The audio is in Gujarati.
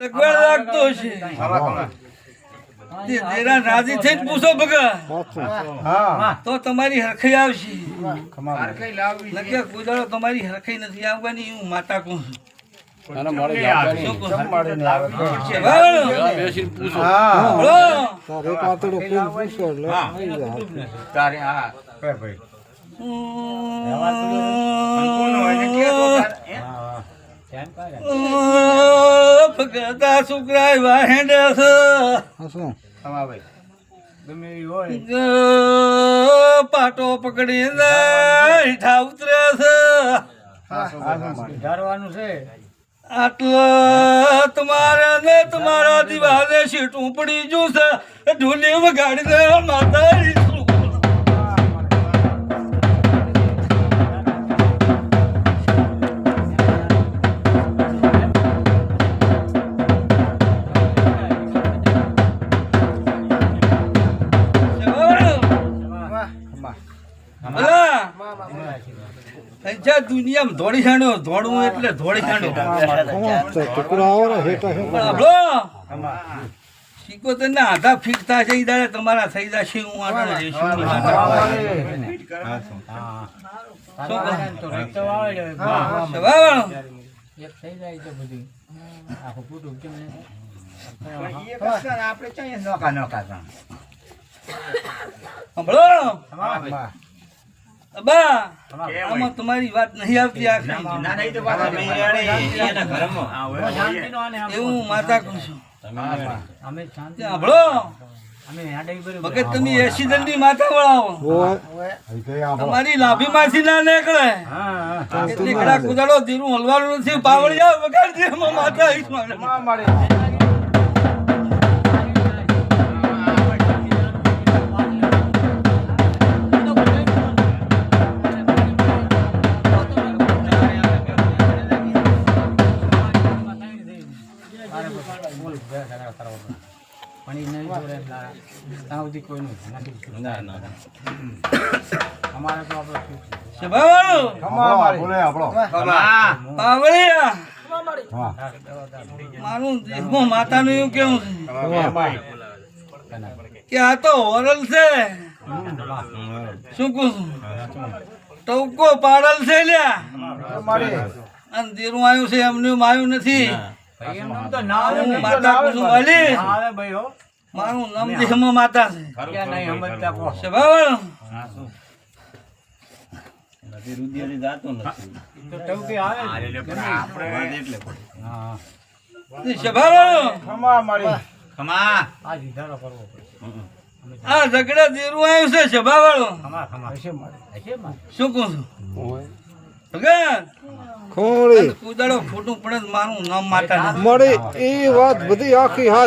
ગળ લાગતો છે દેરા રાજી થઈને પૂછો બગા તો તમારી હરખઈ આવશે નકે કુદાડો તમારી હરખઈ નથી આવવાની હું માતા કહું છું ભગતા છોકરા વાહેડે છે પાટો પકડી હેઠા ઉતરે છે આટલા તમારે ને તમારા દિવાલે સીટું પડી ગયું છે ઢોલી વગાડી દે માતા દુનિયામાં ધોળી છાંડો ધોળવું એટલે ધોળી છાંડો શીખો ને આધા ફીટ થશે એ દાડે તમારા થઈ જશે હું આમાં તમારી વાત નહીં આવતી એવું માતા કહું છું મગજ તમે એસી જલ્દી માથા વળાવો તમારી લાભી માંથી ના નીકળે નીકળા કુદાડો ધીરું હલવાનું નથી પાવડિયા વગાડજે માથા મારું માતાનું એવું કેવું છે કે આ તો ઓરલ છે શું કહું છું ટવકો પાડલ છે લ્યા અને દેરું આવ્યું છે એમનું આવ્યું નથી માતા કહું વાલી મારું નામ દેહમાં માતા છે આ ઝઘડા દેરું આવ્યું છે સભા વાળો શું કહું છું કુદાડો ખોટું પડે મારું નામ માતા મળે એ વાત બધી આખી હાથ